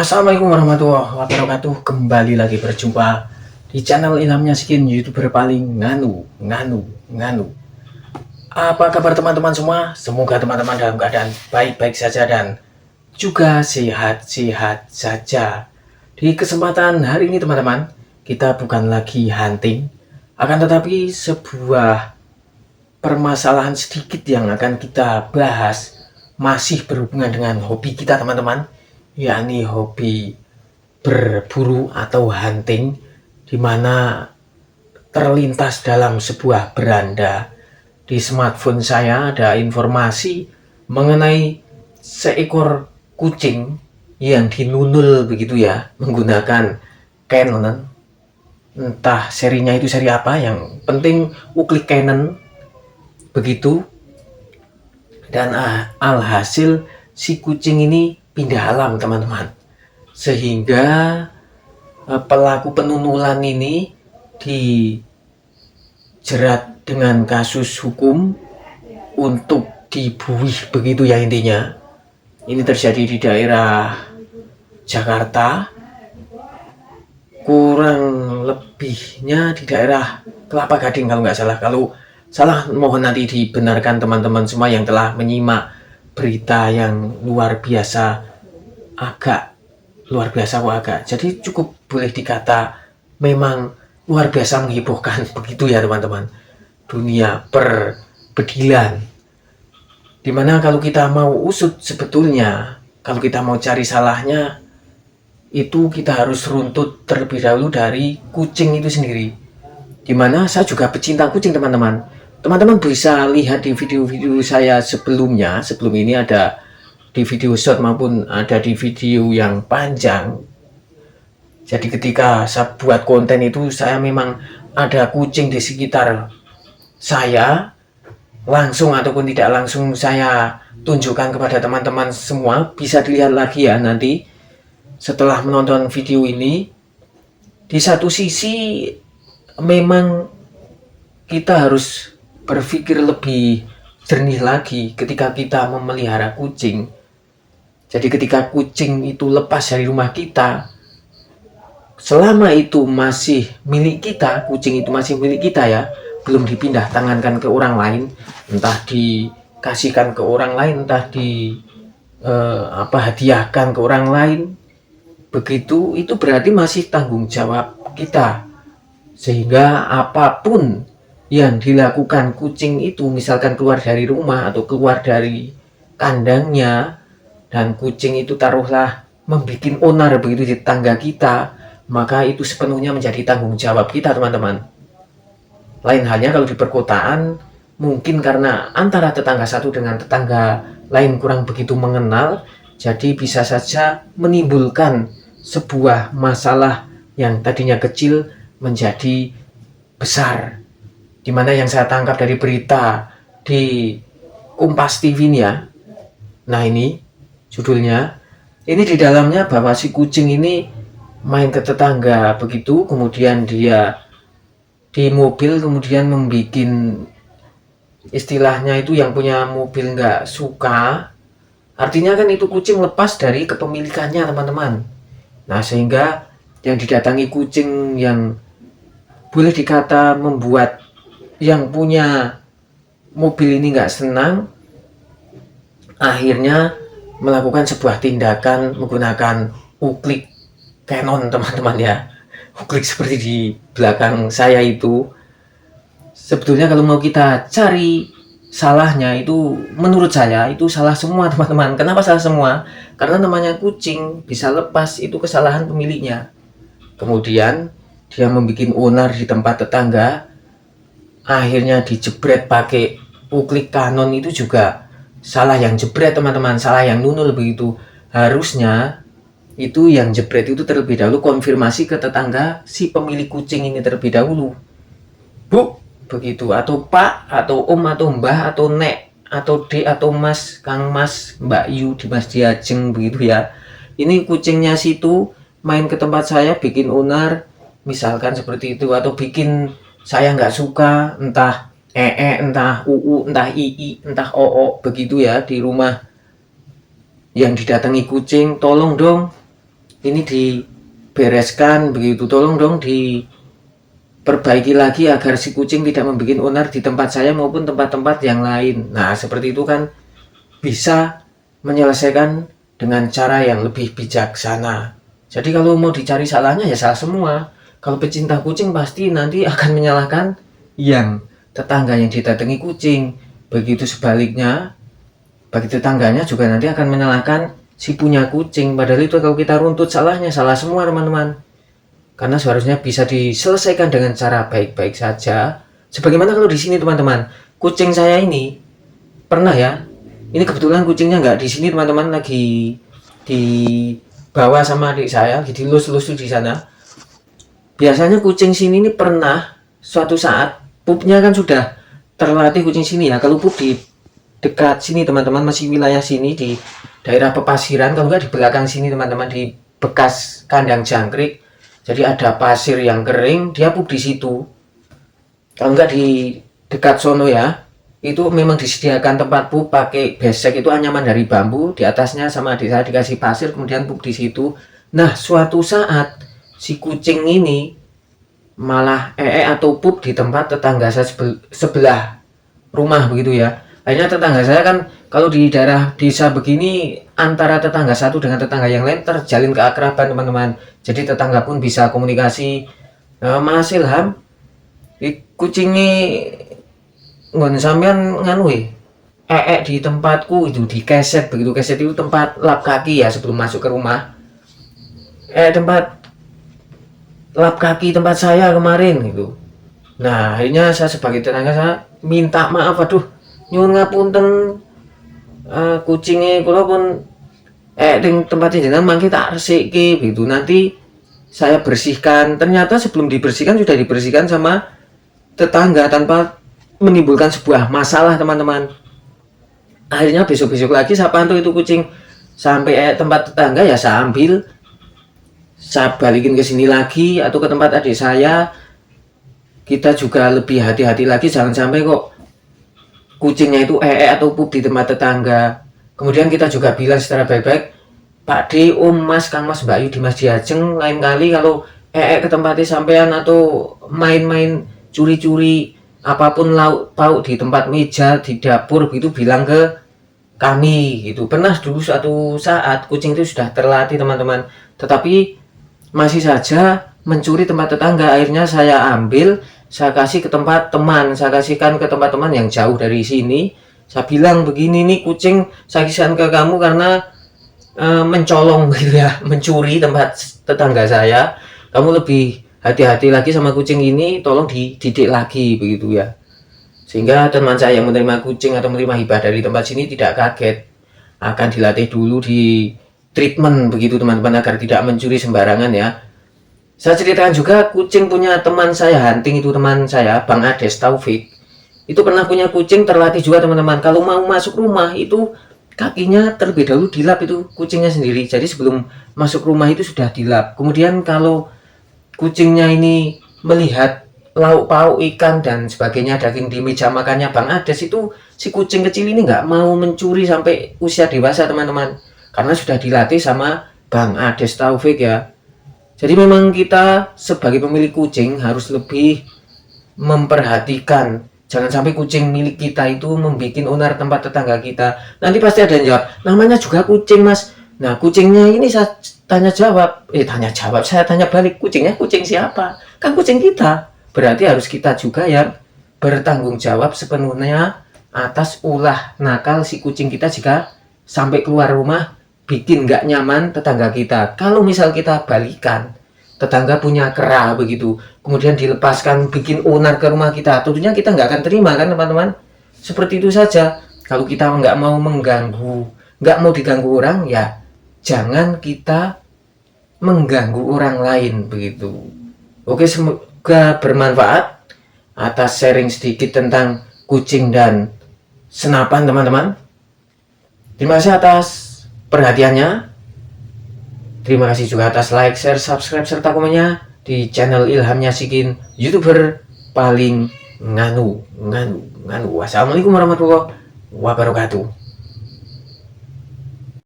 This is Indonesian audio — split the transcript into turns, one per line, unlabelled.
Assalamualaikum warahmatullahi wabarakatuh. Kembali lagi berjumpa di channel Ilhamnya Skin, YouTuber paling nganu. Apa kabar teman-teman semua? Semoga teman-teman dalam keadaan baik-baik saja dan juga sehat-sehat saja. Di kesempatan hari ini teman-teman, kita bukan lagi hunting, akan tetapi sebuah permasalahan sedikit yang akan kita bahas masih berhubungan dengan hobi kita teman-teman, yakni hobi berburu atau hunting, di mana terlintas dalam sebuah beranda di smartphone saya ada informasi mengenai seekor kucing yang dinunul begitu ya, menggunakan Canon, entah serinya itu seri apa, yang penting uklik Canon begitu. Dan alhasil si kucing ini pindah alam teman-teman, sehingga pelaku penunulan ini dijerat dengan kasus hukum untuk dibuih begitu ya intinya. Ini terjadi di daerah Jakarta, kurang lebihnya di daerah Kelapa Gading kalau nggak salah. Kalau salah mohon nanti dibenarkan teman-teman semua yang telah menyimak berita yang luar biasa, jadi cukup boleh dikata memang luar biasa menghebohkan begitu ya teman-teman, dunia perbedilan, dimana kalau kita mau usut sebetulnya, kalau kita mau cari salahnya, itu kita harus runtut terlebih dahulu dari kucing itu sendiri, dimana saya juga pecinta kucing teman-teman. Teman-teman bisa lihat di video-video saya sebelumnya, sebelum ini ada di video short maupun ada di video yang panjang. Jadi ketika saya buat konten itu, saya memang ada kucing di sekitar saya, langsung ataupun tidak langsung saya tunjukkan kepada teman-teman semua. Bisa dilihat lagi ya nanti setelah menonton video ini. Di satu sisi memang kita harus berpikir lebih jernih lagi ketika kita memelihara kucing. Jadi ketika kucing itu lepas dari rumah kita, selama itu masih milik kita, kucing itu masih milik kita ya, belum dipindah tangankan ke orang lain, entah dikasihkan ke orang lain, entah hadiahkan ke orang lain, begitu, itu berarti masih tanggung jawab kita. Sehingga apapun yang dilakukan kucing itu, misalkan keluar dari rumah atau keluar dari kandangnya, dan kucing itu taruhlah membuat onar begitu di tetangga kita, maka itu sepenuhnya menjadi tanggung jawab kita teman-teman. Lain halnya kalau di perkotaan, mungkin karena antara tetangga satu dengan tetangga lain kurang begitu mengenal, jadi bisa saja menimbulkan sebuah masalah yang tadinya kecil menjadi besar. Dimana yang saya tangkap dari berita di Kompas TV ini ya, nah ini judulnya, ini di dalamnya bahwa si kucing ini main ke tetangga begitu, kemudian dia di mobil kemudian membuat, istilahnya itu yang punya mobil nggak suka, artinya kan itu kucing lepas dari kepemilikannya teman-teman. Nah sehingga yang didatangi kucing yang boleh dikata membuat yang punya mobil ini nggak senang, akhirnya melakukan sebuah tindakan menggunakan uklik Canon teman-teman ya, uklik seperti di belakang saya itu. Sebetulnya kalau mau kita cari salahnya, itu menurut saya itu salah semua teman-teman. Kenapa salah semua? Karena namanya kucing bisa lepas, itu kesalahan pemiliknya. Kemudian dia membuat onar di tempat tetangga, akhirnya dijebret pakai uklik Canon, itu juga salah yang jebret teman-teman, salah yang nunul begitu. Harusnya itu yang jebret itu terlebih dahulu konfirmasi ke tetangga si pemilik kucing ini terlebih dahulu, Bu, begitu, atau Pak, atau Om, atau Mbah, atau Nek, atau D, atau Mas, Kang Mas, Mbak Yu, Dimas Diajeng begitu ya. Ini kucingnya situ main ke tempat saya, bikin onar, misalkan seperti itu, atau bikin saya nggak suka, entah entah uu, entah ii, entah oo begitu ya, di rumah yang didatangi kucing, tolong dong ini dibereskan begitu, tolong dong diperbaiki lagi agar si kucing tidak membuat onar di tempat saya maupun tempat-tempat yang lain. Nah seperti itu kan bisa menyelesaikan dengan cara yang lebih bijaksana. Jadi kalau mau dicari salahnya ya salah semua. Kalau pecinta kucing pasti nanti akan menyalahkan yang tetangga yang didatangi kucing. Begitu sebaliknya, bagi tetangganya juga nanti akan menyalahkan si punya kucing. Padahal itu kalau kita runtut salahnya salah semua teman-teman. Karena seharusnya bisa diselesaikan dengan cara baik-baik saja. Sebagaimana kalau di sini teman-teman, kucing saya ini pernah ya. Ini kebetulan kucingnya nggak di sini teman-teman, lagi dibawa sama adik saya, lagi dilus-lus di sana. Biasanya kucing sini ini pernah suatu saat pupnya kan sudah terlatih kucing sini ya. Kalau pup di dekat sini teman-teman, masih wilayah sini di daerah pepasiran, kalau nggak di belakang sini teman-teman, di bekas kandang jangkrik. Jadi ada pasir yang kering, dia pup di situ. Kalau nggak di dekat sono ya, itu memang disediakan tempat pup pakai besek, itu anyaman dari bambu, di atasnya sama adik saya dikasih pasir, kemudian pup di situ. Nah suatu saat si kucing ini malah atau pup di tempat tetangga saya sebelah rumah begitu ya. Akhirnya tetangga saya kan kalau di daerah desa begini, antara tetangga satu dengan tetangga yang lain terjalin keakraban teman-teman. Jadi tetangga pun bisa komunikasi. Mas Ilham, kucingnya ngon sampean nganu di tempatku itu di keset begitu. Keset itu tempat lap kaki ya sebelum masuk ke rumah. Tempat lap kaki tempat saya kemarin gitu. Nah akhirnya saya sebagai tetangga saya minta maaf, aduh nyuwun ngapunten, kucingnya kula pun ting tempatnya jenengan mangke tak resiki gitu, nanti saya bersihkan. Ternyata sebelum dibersihkan sudah dibersihkan sama tetangga tanpa menimbulkan sebuah masalah teman-teman. Akhirnya besok-besok lagi saya pantau itu kucing sampai tempat tetangga ya saya ambil, saya balikin ke sini lagi atau ke tempat adik saya. Kita juga lebih hati-hati lagi, jangan sampai kok kucingnya itu atau pup di tempat tetangga. Kemudian kita juga bilang secara baik-baik, Pak D, Om, Mas, Kang Mas, Mbak Yu, Dimas, Diajeng, lain kali kalau ke tempatnya sampean atau main-main curi-curi apapun lauk pauk di tempat meja, di dapur gitu, bilang ke kami gitu. Pernah dulu suatu saat kucing itu sudah terlatih teman-teman, tetapi masih saja mencuri tempat tetangga. Akhirnya saya ambil, saya kasih ke tempat teman, saya kasihkan ke tempat teman yang jauh dari sini. Saya bilang begini nih, kucing saya kisahkan ke kamu karena mencolong gitu ya, mencuri tempat tetangga saya. Kamu lebih hati-hati lagi sama kucing ini, tolong dididik lagi begitu ya. Sehingga teman saya yang menerima kucing atau menerima hibah dari tempat sini tidak kaget, akan dilatih dulu, di treatment begitu teman-teman, agar tidak mencuri sembarangan ya. Saya ceritakan juga, kucing punya teman saya hunting itu, teman saya Bang Ades Taufik, itu pernah punya kucing terlatih juga teman-teman. Kalau mau masuk rumah itu kakinya terlebih dahulu dilap itu kucingnya sendiri. Jadi sebelum masuk rumah itu sudah dilap. Kemudian kalau kucingnya ini melihat lauk pauk, ikan dan sebagainya, daging di meja makannya Bang Ades, itu si kucing kecil ini nggak mau mencuri sampai usia dewasa teman-teman, karena sudah dilatih sama Bang Ades Taufik ya. Jadi memang kita sebagai pemilik kucing harus lebih memperhatikan, jangan sampai kucing milik kita itu membuat onar tempat tetangga kita. Nanti pasti ada yang jawab, namanya juga kucing Mas. Nah kucingnya ini saya tanya jawab, saya tanya balik, kucingnya kucing siapa? Kan kucing kita. Berarti harus kita juga yang bertanggung jawab sepenuhnya atas ulah nakal si kucing kita jika sampai keluar rumah bikin nggak nyaman tetangga kita. Kalau misal kita balikan, tetangga punya kera begitu, kemudian dilepaskan bikin onar ke rumah kita, tentunya kita nggak akan terima kan teman-teman. Seperti itu saja. Kalau kita nggak mau mengganggu, nggak mau diganggu orang, ya jangan kita mengganggu orang lain begitu. Oke, semoga bermanfaat atas sharing sedikit tentang kucing dan senapan teman-teman. Terima kasih atas perhatiannya. Terima kasih juga atas like, share, subscribe, serta komennya di channel Ilham Nyasikin, YouTuber paling nganu. Wassalamualaikum warahmatullahi wabarakatuh.